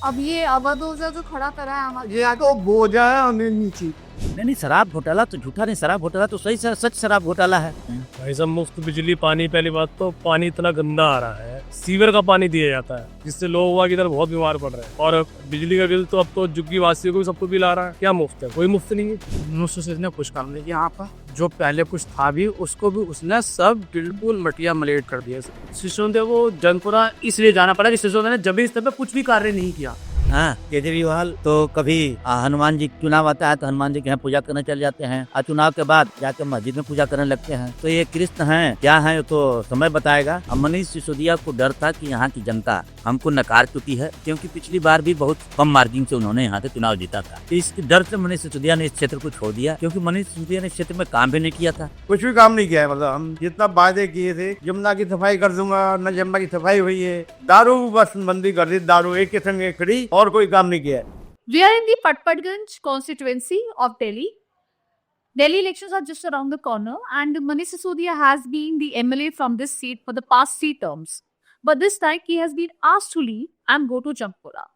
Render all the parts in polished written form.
अब ये अवधूजा जो खड़ा करा है हमारे ये तो बोझा है हमें नीचे। नहीं, शराब घोटाला तो झूठा नहीं, शराब घोटाला तो सही सच शराब घोटाला है। भाई साहब मुफ्त बिजली पानी, पहली बात तो पानी इतना गंदा आ रहा है, सीवर का पानी दिया जाता है जिससे लोग वहाँ की इधर बहुत बीमार पड़ रहे हैं। और बिजली का बिल तो अब तो झुग्गी वासियों को भी सबको बिल आ रहा है। क्या मुफ्त है? कोई मुफ्त नहीं है। नुसरत ने कुछ काम नहीं किया यहाँ पर, जो पहले कुछ था भी उसको भी उसने सब बिल्कुल मटिया मलेट कर दिया। सिसोदिया को जनपुरा इसलिए जाना पड़ा कि सिसोदिया ने जब इस तरह कुछ भी कार्य नहीं किया। हाँ, केजरीवाल तो कभी हनुमान जी चुनाव आता है तो हनुमान जी के यहाँ पूजा करने चले जाते हैं और चुनाव के बाद जाकर मस्जिद में पूजा करने लगते हैं। तो ये कृष्ण हैं क्या हैं तो समय बताएगा। अब मनीष सिसोदिया को डर था कि यहाँ की जनता हमको नकार चुकी है, क्योंकि पिछली बार भी बहुत कम मार्जिन से उन्होंने यहाँ से चुनाव जीता था। इसके डर से मनीष सिसोदिया ने इस क्षेत्र को छोड़ दिया, क्योंकि मनीष सिसोदिया ने इस क्षेत्र में काम भी नहीं किया था। कुछ भी काम नहीं किया है। मतलब हम जितना वादे किए थे, यमुना की सफाई कर दूंगा, न यमुना की सफाई हुई है। दारू बस बंदी कर दी, दारू एक किस्म की खड़ी, और कोई काम नहीं किया है। We are in the Patparganj constituency of Delhi. Delhi elections are just around the corner, and Manish Sisodia has been the MLA from this seat for the past 3 terms. But this time he has been asked to leave and go to Jampura.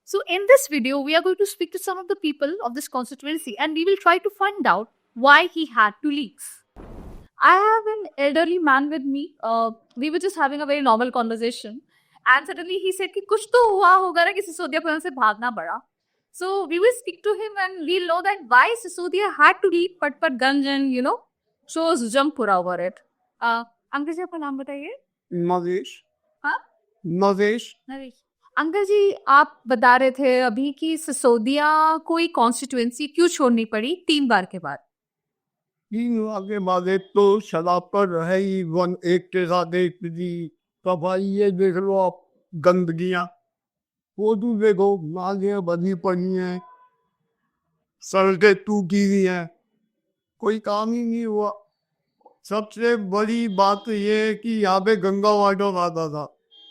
So in this video, we are going to speak to some of the people of this constituency, and we will try to find out why he had to leave. I have an elderly man with me. We were just having a very normal conversation, and suddenly he said कि कुछ तो हुआ होगा ना कि सिसोदिया को यहाँ से भागना पड़ा. So we will speak to him and we'll know that why Sisodia had to leave Patparganj and chose Jampura over it. Uncle ji आपका नाम बताइए. नरेश। हाँ? नरेश। नरेश. अंकल जी आप बता रहे थे अभी कि सिसोदिया कोई कॉन्स्टिट्यूएंसी क्यों छोड़नी पड़ी 3 बार के बाद. 3 बार के बाद एक तो शराब पर रहे ही, वन एक के साथ एक जी सफाई। ये देख लो आप, गंदगियां, फोटो देखो, नालियां बनी पड़ी हैं, सड़कें टूटी हुई हैं, कोई काम ही नहीं हुआ। सबसे बड़ी बात ये है कि यहाँ पे गंगा वाटर आता था,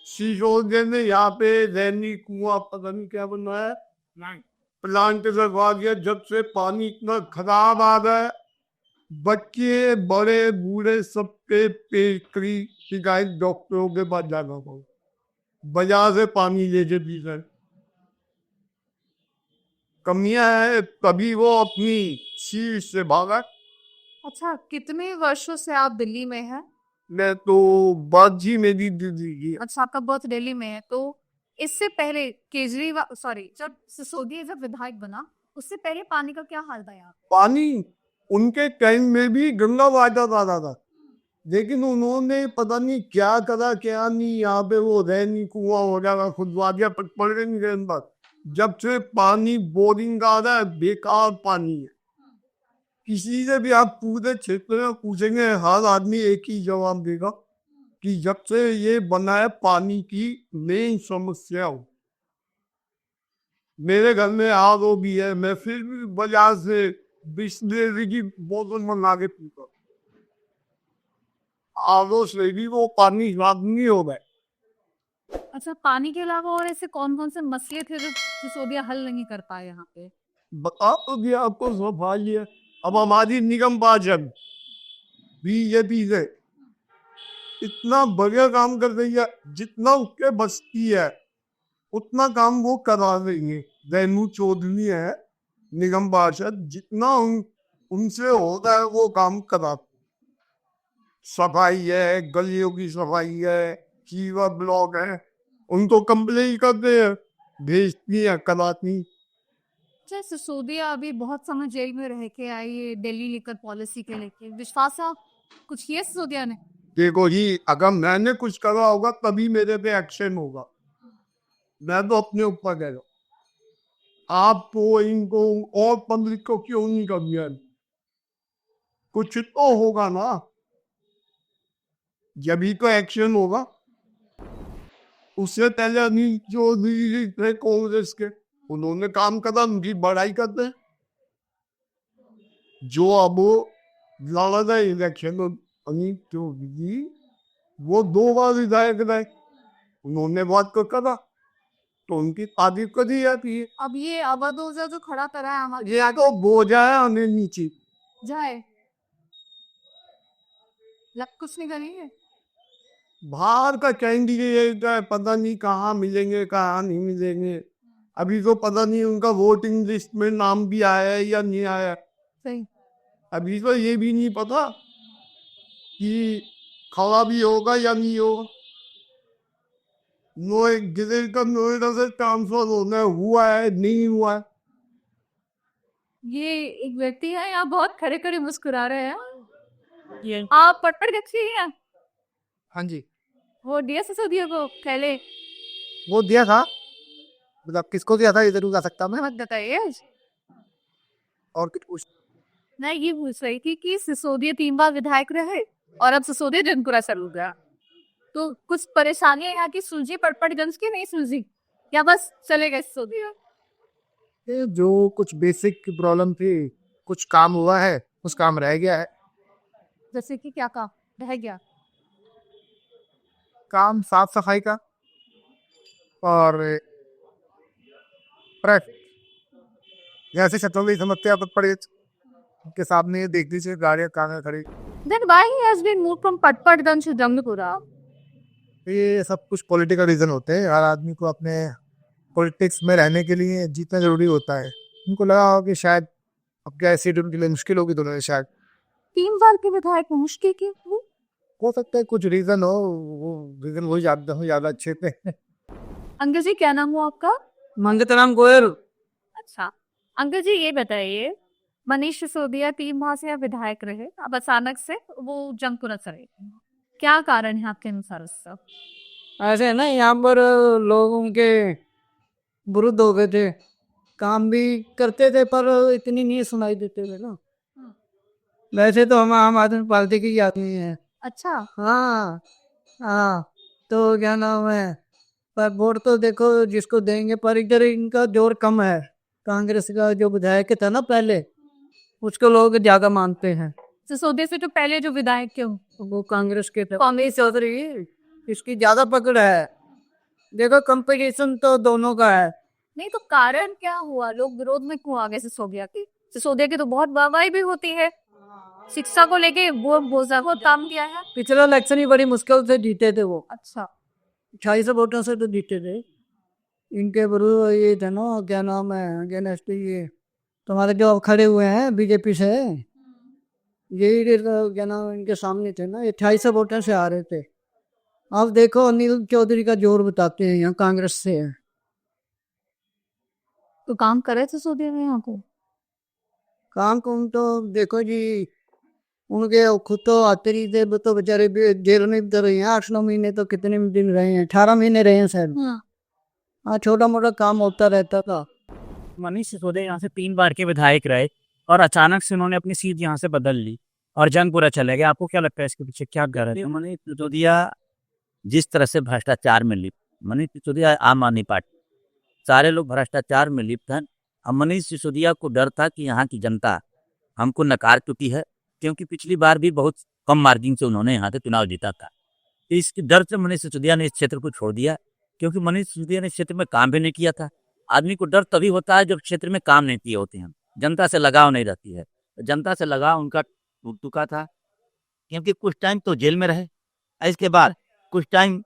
सिसोदिया ने यहाँ पे रैनी कुआं पता नहीं क्या बनाया, प्लांट लगवा दिया। जब से पानी इतना खराब आ रहा है, बच्चे बड़े बूढ़े सबके पेट की शिकायत डॉक्टरों के पास जाना पड़ा, बाजार से पानी लेके पी रहे। कमियां है, तभी वो अपनी सीट से भागा। अच्छा कितने वर्षों से आप दिल्ली में हैं? मैं तो बाजी में भी दिल्ली की। अच्छा आपका बर्थ दिल्ली में है, तो इससे पहले केजरीवाल जब सिसोदिया जब विधायक बना उससे पहले पानी का क्या हाल था यहाँ? पानी उनके टाइम में भी गंगा वाटर आता था, लेकिन उन्होंने पता नहीं क्या करा क्या नहीं। यहाँ पे वो रैनी कुआं हो जाएगा, खुदवा दिया पड़ेंगे के अंदर। जब से पानी बोरिंग का आ रहा है, बेकार पानी है। किसी से भी आप पूरे क्षेत्र में पूछेंगे, हर आदमी एक ही जवाब देगा कि जब से ये बना है पानी की मेन समस्या हो। मेरे घर में आरओ भी है, मैं फिर भी बाजार से बिस्लेरी की बोतल मंगा के पीता। आरओ से भी वो पानी साफ नहीं हो गए। अच्छा पानी के अलावा और ऐसे कौन कौन से मसले थे जो सिसोदिया हल नहीं कर पाए यहाँ पे? बता तो दिया आपको, सफाई है। अब हमारी निगम पार्षद बीजेपी से इतना बढ़िया काम कर रही है, जितना उसके बस की है उतना काम वो करा रही है। रेणु चौधरी है निगम पार्षद, जितना उनसे होता है वो काम करा। सफाई है, गलियों की सफाई है, सीवर ब्लॉक है, उनको कंप्लेन करते हैं, भेजती है, कराती। सिसोदिया अभी बहुत समय जेल में रह के आई है दिल्ली लिकर पॉलिसी के लेके, विश्वास कुछ किया सिसोदिया ने? देखो जी, अगर मैंने कुछ करा होगा तभी मेरे पे एक्शन होगा। मैं तो अपने ऊपर कह रहा हूँ, आपको इनको और पब्लिक को क्यों नहीं कर दिया? कुछ तो होगा ना, जब ही तो एक्शन होगा। उससे पहले अनिल चौधरी थे कांग्रेस के, उन्होंने काम करा, उनकी बड़ाई करते हैं। जो अब लड़ा था इलेक्शन, अनिल चौधरी वो 2 बार विधायक रहे, उन्होंने बात को करा तो उनकी तारीफ करी जाती है। अब ये अवधूजा जो खड़ा करा है हमारे, ये तो बोझा है हमें नीचे जाए लग कुछ नहीं करेंगे। बाहर का कैंडिडेट है, पता नहीं कहाँ मिलेंगे कहाँ नहीं मिलेंगे। अभी तो पता नहीं उनका वोटिंग लिस्ट में नाम भी आया है या नहीं आया है। सही। अभी तो ये भी नहीं पता कि खड़ा भी होगा या नहीं होगा। नोएडा से ट्रांसफर होना हुआ है नहीं हुआ है। ये एक व्यक्ति है यहाँ बहुत खड़े खड़े मुस्कुरा रहे हैं। ये आप पटपड़गंज से ही हैं? हाँ जी, वो दिया सिसोदिया को पहले? वो दिया था, मतलब किसको दिया था ये जरूर आ सकता मैं। मत बताइए। और कुछ पूछ मैं ये पूछ रही थी कि सिसोदिया 3 बार विधायक रहे और अब सिसोदिया जनपुरा सर हो गया, तो कुछ परेशानियां यहाँ की सुलझी पटपड़गंज की नहीं सुलझी या बस चले गए सिसोदिया? ये जो कुछ बेसिक प्रॉब्लम थी, कुछ काम हुआ है, कुछ काम रह गया है। जैसे कि क्या काम रह गया? काम साफ सफाई का और ट्रैफिक, जैसे छतों की समस्या पटपड़गंज के सामने देख लीजिए गाड़ियां कहाँ खड़ी। Then why he has been moved from Patparganj to Jangpura? ये सब कुछ पॉलिटिकल रीजन होते हैं। हर आदमी को अपने पॉलिटिक्स में रहने के लिए जीतना जरूरी होता है। उनको लगा हो कि शायद अब क्या सीट उनके लिए मुश्किल होगी, दोनों शायद 3 बार के विधायक मुश्किल के हो सकता है कुछ रीजन हो, वो रीजन वही ज्यादा अच्छे थे। अंकल जी क्या नाम हुआ आपका? मंगतराम गोयल। अच्छा अंकल जी ये बताइए, मनीष सिसोदिया 3 बार से यहाँ विधायक रहे, अब अचानक से वो जंगपुरा चले गए, क्या कारण है आपके अनुसार उसका? ऐसे है ना, यहाँ पर लोग उनके विरुद्ध हो गए थे, काम भी करते थे पर इतनी नहीं सुनाई देते थे ना। वैसे तो हम आम आदमी पार्टी की आदमी है। अच्छा हाँ हाँ, तो क्या नाम है, पर वोट तो देखो जिसको देंगे, पर इधर इनका जोर कम है। कांग्रेस का जो विधायक था ना पहले, उसको लोग ज्यादा मानते हैं। सिसोदिया से तो पहले जो विधायक थे वो कांग्रेस के थे, कांग्रेस चौधरी, इसकी ज्यादा पकड़ है। देखो कंपटीशन तो दोनों का है। नहीं तो कारण क्या हुआ, लोग विरोध में क्यों आ गए सिसोदिया के? सिसोदिया की तो बहुत वाहवाही भी होती है, शिक्षा को लेके वो बहुत काम किया है। पिछला इलेक्शन ही बड़ी मुश्किल से जीते थे वो, अच्छा 2800 वोटों से तो जीते थे। इनके विरुद्ध ये थे ना, क्या नाम है, अगेंस्ट ये तुम्हारे जो खड़े हुए हैं बीजेपी से, यही क्या नाम इनके सामने थे ना, 2800 वोटों से आ रहे थे। अब देखो अनिल चौधरी का जोर बताते हैं, यहाँ कांग्रेस से है। तो काम करे सिसोदिया में यहाँ को? काम कुम तो देखो जी, उनके खुद तो आते नहीं थे, वो तो बेचारे भी जेल में भी रहे हैं 8-9 महीने, तो कितने दिन रहे हैं, 18 महीने रहे हैं शायद। हाँ, छोटा मोटा काम होता रहता था। मनीष सिसोदिया यहाँ से 3 बार के विधायक रहे और अचानक से उन्होंने अपनी सीट यहाँ से बदल ली और जंगपुरा चले गए। आपको क्या लगता है इसके पीछे क्या कारण है? मनीष सिसोदिया जिस तरह से भ्रष्टाचार में लिप्त, मनीष सिसोदिया आम आदमी पार्टी, सारे लोग भ्रष्टाचार में लिप्त हैं। अब मनीष सिसोदिया को डर था कि यहाँ की जनता हमको नकार चुकी है, क्योंकि पिछली बार भी बहुत कम मार्जिन से उन्होंने यहाँ से चुनाव जीता था। इसके डर से मनीष सिसोदिया ने इस क्षेत्र को छोड़ दिया, क्योंकि मनीष सिसोदिया ने इस क्षेत्र में काम भी नहीं किया था। आदमी को डर तभी होता है जब क्षेत्र में काम नहीं किए होते हैं, जनता से लगाव नहीं रहती है। जनता से लगाव उनका टूट चुका था, क्योंकि कुछ टाइम तो जेल में रहे, इसके बाद कुछ टाइम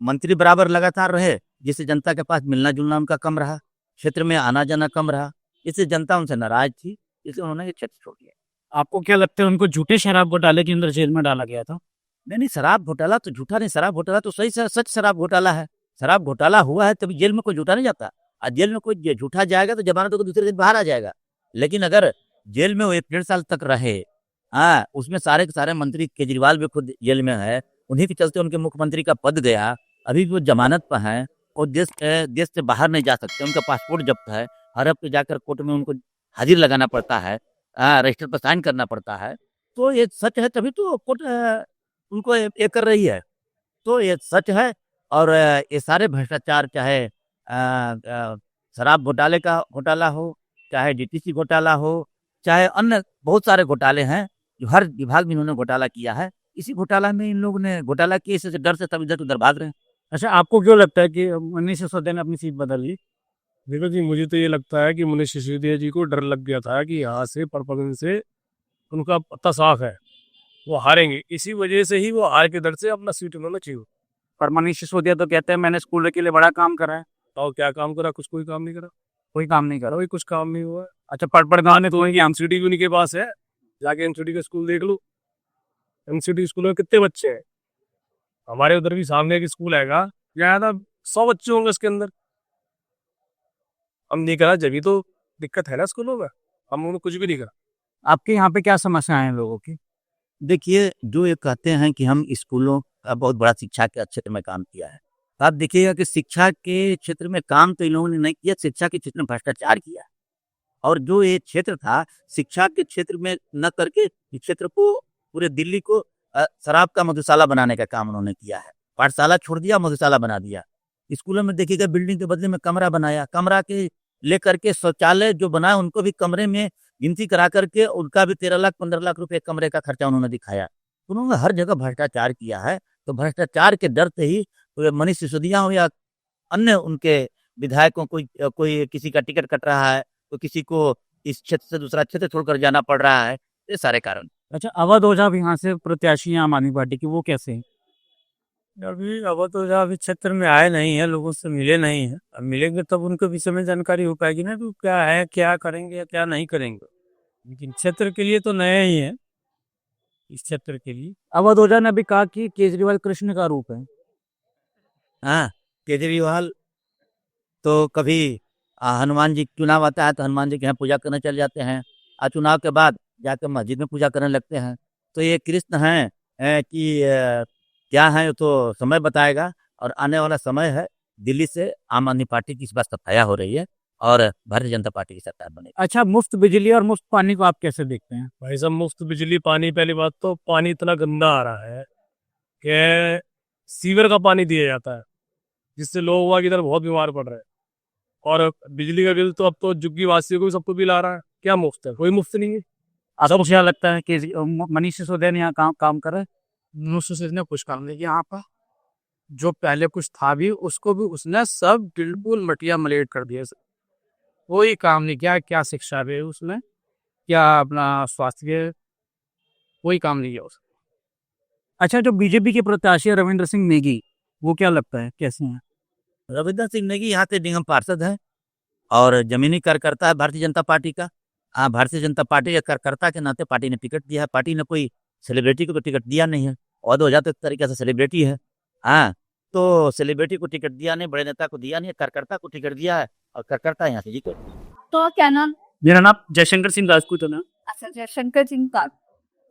मंत्री बराबर लगातार रहे, जिससे जनता के पास मिलना जुलना उनका कम रहा, क्षेत्र में आना जाना कम रहा, इससे जनता उनसे नाराज थी, इसलिए उन्होंने ये क्षेत्र छोड़ दिया। आपको क्या लगता है उनको झूठे शराब घोटाले के अंदर जेल में डाला गया था? नहीं, शराब घोटाला तो झूठा नहीं, शराब घोटाला तो सही सच शराब घोटाला है। शराब घोटाला हुआ है तभी जेल में कोई झूठा नहीं जाता। और जेल में कोई झूठा जाएगा तो जमानत को दूसरे दिन बाहर आ जाएगा। लेकिन अगर जेल में वो 1-1.5 साल तक रहे, हाँ, उसमें सारे के सारे मंत्री, केजरीवाल भी खुद जेल में है, उन्हीं के चलते उनके मुख्यमंत्री का पद गया, अभी वो जमानत पर है और देश से बाहर नहीं जा सकते, उनका पासपोर्ट जब्त है, हर हफ्ते जाकर कोर्ट में उनको हाजिर लगाना पड़ता है, रजिस्टर पर साइन करना पड़ता है। तो ये सच है, तभी तो कोर्ट उनको ये कर रही है, तो ये सच है। और ये सारे भ्रष्टाचार, चाहे शराब घोटाले का घोटाला हो, चाहे डीटीसी घोटाला हो, चाहे अन्य बहुत सारे घोटाले हैं जो हर विभाग में इन्होंने घोटाला किया है। इसी घोटाला में इन लोगों ने घोटाला किए, इससे डर से तब इधर उधर भाग रहे हैं। अच्छा, आपको क्यों लगता है कि मनीष सिसोदिया ने अपनी सीट बदल ली? देखो जी, मुझे तो ये लगता है कि मनीष सिसोदिया जी को डर लग गया था कि यहाँ से पटपड़गंज से उनका पत्ता साफ है, वो हारेंगे, इसी वजह से ही वो हार के डर से अपना सीट उन्होंने चाहिए। पर मनीष सिसोदिया तो कहते हैं मैंने स्कूल के लिए बड़ा काम करा है, बताओ क्या काम करा, कुछ कोई काम नहीं करा, कोई काम नहीं करो। कोई कुछ काम नहीं हुआ है। अच्छा पटपड़ गाँव में तो तो एमसीडी भी उन्हीं के पास है, जाके एमसीडी का स्कूल देख लो। एमसीडी स्कूल में कितने बच्चे हैं? हमारे उधर भी सामने एक स्कूल हैगा, क्या था, 100 बच्चे होंगे उसके अंदर। हम नहीं करा, जब भी तो दिक्कत है ना स्कूलों में, हम उन्होंने कुछ भी नहीं करा। आपके यहाँ पे क्या समस्याएं हैं लोगों की? देखिए, जो ये कहते हैं कि हम स्कूलों का बहुत बड़ा शिक्षा के क्षेत्र में काम किया है, तो आप देखिएगा कि शिक्षा के क्षेत्र में काम तो इन लोगों ने नहीं किया, शिक्षा के क्षेत्र में भ्रष्टाचार किया। और जो ये क्षेत्र था, शिक्षा के क्षेत्र में न करके इस क्षेत्र को, पूरे दिल्ली को शराब का मधुशाला बनाने का काम उन्होंने किया है। पाठशाला छोड़ दिया, मधुशाला बना दिया। स्कूलों में देखिएगा, बिल्डिंग के बदले में कमरा बनाया, कमरा के लेकर के शौचालय जो बनाए उनको भी कमरे में गिनती करा करके उनका भी 13 लाख 15 लाख रुपए कमरे का खर्चा उन्होंने दिखाया। उन्होंने हर जगह भ्रष्टाचार किया है। तो भ्रष्टाचार के डर से ही तो मनीष सिसोदिया हो या अन्य उनके विधायकों, कोई किसी का टिकट कट रहा है, तो किसी को इस क्षेत्र से दूसरा क्षेत्र छोड़कर जाना पड़ रहा है, ये सारे कारण। अच्छा अवध ओझा भी यहाँ से प्रत्याशी हैं आम आदमी पार्टी की, वो कैसे हैं? अभी अवध ओझा अभी क्षेत्र में आए नहीं है, लोगों से मिले नहीं है। अब मिलेंगे तब उनके विषय में जानकारी हो पाएगी ना, तो क्या है, क्या करेंगे या क्या नहीं करेंगे। लेकिन क्षेत्र के लिए तो नए ही है, इस क्षेत्र के लिए। अवध ओझा ने अभी कहा कि केजरीवाल कृष्ण का रूप है। हाँ, केजरीवाल तो कभी हनुमान जी चुनाव आता है तो हनुमान जी के यहाँ पूजा करने चले जाते हैं, और चुनाव के बाद जाकर मस्जिद में पूजा करने लगते हैं। तो ये कृष्ण हैं कि क्या है तो समय बताएगा। और आने वाला समय है, दिल्ली से आम आदमी पार्टी की इस बार सफाया हो रही है और भारतीय जनता पार्टी की सरकार बनेगी। अच्छा मुफ्त बिजली और मुफ्त पानी को आप कैसे देखते हैं? भाई साहब, मुफ्त बिजली, पानी, पहली बात तो पानी इतना गंदा आ रहा है कि सीवर का पानी दिया जाता है, जिससे लोग वहाँ की इधर बहुत बीमार पड़ रहे हैं। और बिजली का बिल तो अब तो झुग्गी वासियों को भी सबको बिल आ रहा है। क्या मुफ्त है? कोई मुफ्त नहीं है। आपको क्या लगता है कि मनीष सिसोदिया ने यहाँ काम कर रहा है? मनुष्य ने कुछ काम नहीं किया यहाँ पर। जो पहले कुछ था भी, उसको भी उसने सब बिल्कुल मटिया मलेट कर दिया। कोई काम नहीं किया। क्या शिक्षा दे उसने, क्या अपना स्वास्थ्य, कोई काम नहीं किया उसने। अच्छा जो बीजेपी के प्रत्याशी है रविंद्र सिंह नेगी, वो क्या लगता है कैसे हैं? रविंद्र सिंह नेगी यहाँ के निगम पार्षद है और जमीनी कार्यकर्ता है भारतीय जनता पार्टी का। भारतीय जनता पार्टी के कार्यकर्ता के नाते पार्टी ने टिकट दिया है। पार्टी ने कोई सेलिब्रिटी को तो टिकट दिया नहीं है। अवध ओझा तो एक तरीके से सेलिब्रिटी है। हाँ, तो सेलिब्रिटी को टिकट दिया नहीं, बड़े नेता को दिया नहीं, कार्यकर्ता को टिकट दिया है और कार्यकर्ता यहाँ से जीते। तो क्या नाम? मेरा नाम जयशंकर सिंह राजपूत है ना। अच्छा, जयशंकर सिंह का।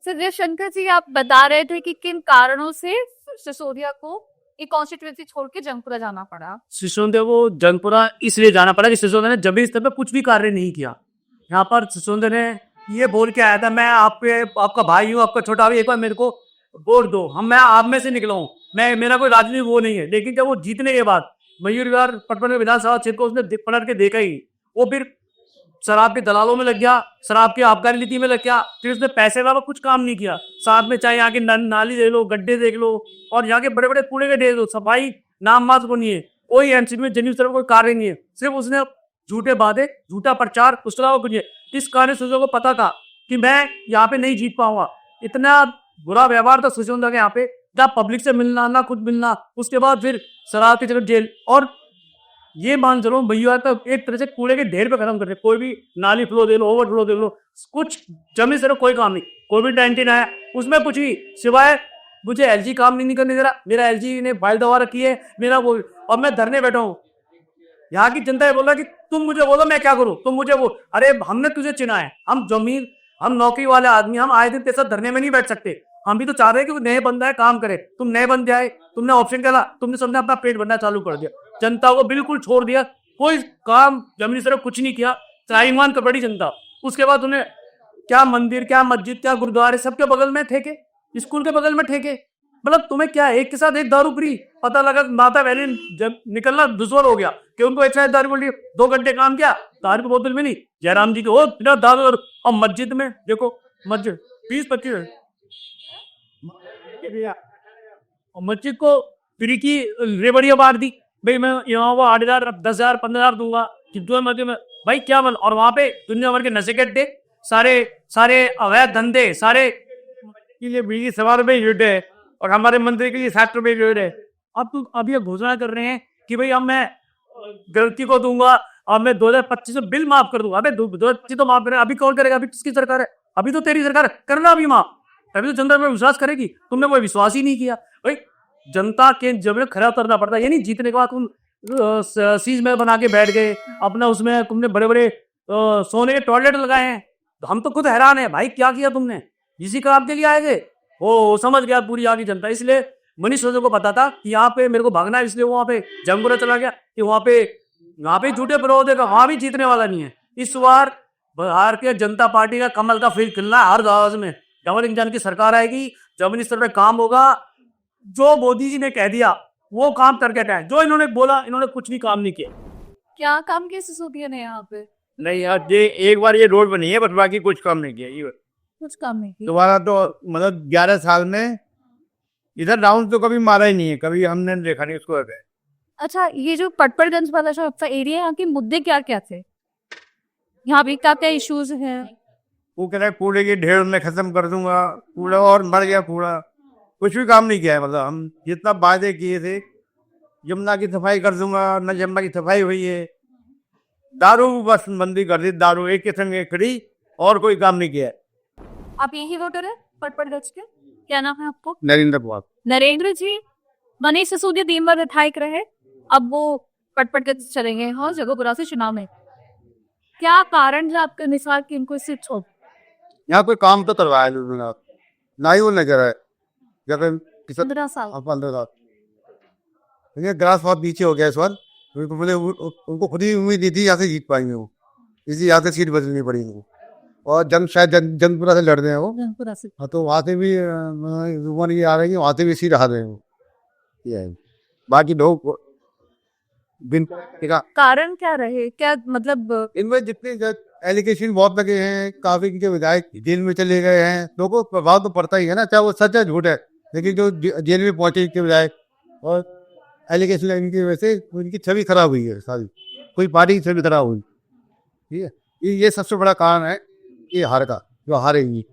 सर जयशंकर जी, आप बता रहे थे कि किन कारणों से सिसोदिया को ये कॉन्स्टिट्यूएंसी छोड़ के जंगपुरा जाना पड़ा। सिसोदिया को जंगपुरा इसलिए जाना पड़ा कि सिसोदिया ने जमीन स्तर पर कुछ भी कार्य नहीं किया। यहाँ पर सिसोदिया ने ये बोल के आया था, मैं आपका भाई हूँ, आपका छोटा भाई, एक बार मेरे को वोट दो, मैं आप में से निकला हूँ, मेरा कोई राजनीतिक वो नहीं है। लेकिन जब वो जीतने के बाद मयूर विहार पटना विधानसभा क्षेत्र को उसने पलट के देखा ही, वो फिर शराब के दलालों में लग गया, शराब की आबकारी नीति में लग गया। फिर उसने पैसे वाला कुछ काम नहीं किया। साथ में चाहे यहाँ की नाली देख लो, गड्ढे देख लो, और यहाँ के बड़े बड़े कूड़े के ढेर लो, सफाई नाम मात्र को नहीं है। कोई एनसीपी में जमीन तरफ कोई कार्य नहीं है। सिर्फ उसने झूठे वादे, झूठा प्रचार, उसके अलावा कुछ नहीं। इस कार्य को पता था कि मैं यहाँ पे नहीं जीत पाऊंगा। इतना बुरा व्यवहार था सिसोदिया के यहाँ पे, ना पब्लिक से मिलना, ना खुद मिलना। उसके बाद फिर शराब की जगह जेल। और ये मान चलो भैया तो एक तरह से कूड़े के ढेर पे खत्म कर रहे। कोई भी नाली फ्लो दे लो, ओवरफ्लो दे लो, कुछ जमीन से कोई काम नहीं। कोविड-19 आया, उसमें कुछ ही सिवाय मुझे एलजी काम नहीं करने दे रहा, मेरा एलजी ने फाइल दबा रखी है, मेरा वो, और मैं धरने बैठा हूँ। यहाँ की जनता ये बोल रहा कि तुम मुझे बोलो मैं क्या करूँ, तुम मुझे बोल। अरे हमने तुझे चुना है, हम नौकरी वाले आदमी, हम आए दिन तेरे साथ धरने में नहीं बैठ सकते। हम भी तो चाह रहे हैं कि नए बंदा है काम करे। तुम नए बंदे आए, तुमने ऑप्शन डाला, तुमने सबने अपना पेट भरना चालू कर दिया, जनता को बिल्कुल छोड़ दिया। कोई काम जमीनी तरफ कुछ नहीं किया। ईमान का बड़ी जनता। उसके बाद उन्हें क्या मंदिर, क्या मस्जिद, क्या गुरुद्वारे, सबके बगल में ठेके, स्कूल के बगल में ठेके। मतलब तुम्हें क्या, एक के साथ एक दारू फ्री। पता लगा माता वैली जब निकलना दुश्मन हो गया कि उनको एक साथ दारू बोल 2 घंटे काम किया, दारू की बोतल में नहीं, जयराम जी को बिना दारू। और मस्जिद में देखो, मस्जिद 20-25 मस्जिद को फ्री की रेबड़िया मार दी। भाई मैं यहाँ वो 8,000, 10,000, 15,000 दूंगा कितने मस्जिद में। भाई क्या बल, और वहां पे दुनिया भर के नशे के अड्डे, सारे अवैध धंधे, सारे के लिए बिजली सवार में जुटे है और हमारे मंत्री के लिए सेक्टर में जुटे है। अब ये घोषणा कर रहे हैं कि भाई अब मैं गलती को दूंगा और मैं 2025 में बिल माफ कर दूंगा। अबे 2025 तो माफ करेगा, अभी कौन करेगा? अभी किसकी सरकार है? अभी तो तेरी सरकार है, करना अभी माफ, तभी तो जनता में विश्वास करेगी। तुमने कोई विश्वास ही नहीं किया भाई। जनता के जब खरा उतरना पड़ता है, ये नहीं जीतने के बाद तुम सीज में बना के बैठ गए अपना, उसमें तुमने बड़े बड़े सोने के टॉयलेट लगाए हैं। तो हम तो खुद हैरान है भाई, क्या किया तुमने? इसी काम के लिए आए थे? वो समझ गया पूरी आगे जनता। इसलिए मनीष सिसोदिया को पता था कि यहाँ पे मेरे को भागना है, इसलिए वहां पे जंगपुरा चला गया कि वहां पे झूठे विरोध है, वहां भी जीतने वाला नहीं है। इस बार भारतीय जनता पार्टी का कमल का फूल खिलना है हर गाँव में। डबल इंजन की सरकार आएगी, जब इस तरह काम होगा। जो मोदी जी ने कह दिया वो काम करके हटाए, जो इन्होंने बोला इन्होंने कुछ भी काम नहीं किया। क्या काम किया सिसोदिया ने यहाँ पे? नहीं यार, ये एक बार ये रोड बनी है, बस बाकी कुछ काम नहीं किया ये। कुछ काम नहीं किया। दोबारा तो मतलब 11 साल में इधर राउंड तो कभी मारा ही नहीं है, कभी हमने देखा नहीं उसको। अच्छा, ये जो पटपड़गंज वाला जो आपका एरिया है, यहाँ के मुद्दे क्या क्या थे? यहाँ पे क्या क्या इश्यूज हैं? वो कह रहा है कूड़े की ढेर मैं खत्म कर दूंगा, कूड़ा और मर गया कूड़ा। कुछ भी काम नहीं किया है। मतलब हम जितना वादे किए थे, यमुना की सफाई कर दूंगा, न यमुना की सफाई हुई है। दारू बस बंदी कर दी, दारू एक के संग एक खड़ी, और कोई काम नहीं किया है। आप यही वोटर है पटपड़गंज के? क्या नाम है आपको? नरेंद्र कुमार। नरेंद्र जी। मनीष सिसोदिया 3 बार विधायक रहे, अब वो पटपड़गंज चलेंगे हाँ जगहपुरा से चुनाव में। क्या कारण है आपके अनुसार कि इनको इससे छोड़? यहाँ कोई काम तो करवाया नहीं, ना ही वो नहीं करा है। जब 15 साल। 15 साल देखिए, ग्रास बहुत नीचे हो गया इस बार। उनको खुद ही उम्मीद नहीं थी यहाँ से जीत पाएंगे वो, इसी यहाँ से सीट बदलनी पड़ी उनको। और शायद जनपुरा से लड़ रहे हैं वो। जगहपुरा से। हाँ, तो वहाँ से भी रुमान ये आ रहे हैं, वहाँ से भी सीट हार रहे हैं वो। ये है। बाकी लोग बिन कारण क्या रहे? क्या मतलब? इनमें जितने एलिगेशन बहुत लगे हैं, काफी इनके विधायक जेल में चले गए हैं, लोगों को प्रभाव तो पड़ता ही है ना, चाहे वो सच है झूठ है। लेकिन जो जेल में पहुंचे इनके विधायक, और एलिगेशन इनकी वजह से उनकी छवि खराब हुई है सारी, कोई पार्टी की छवि खराब हुई। ठीक है, ये सबसे बड़ा कारण है ये हार का, जो हारेंगी।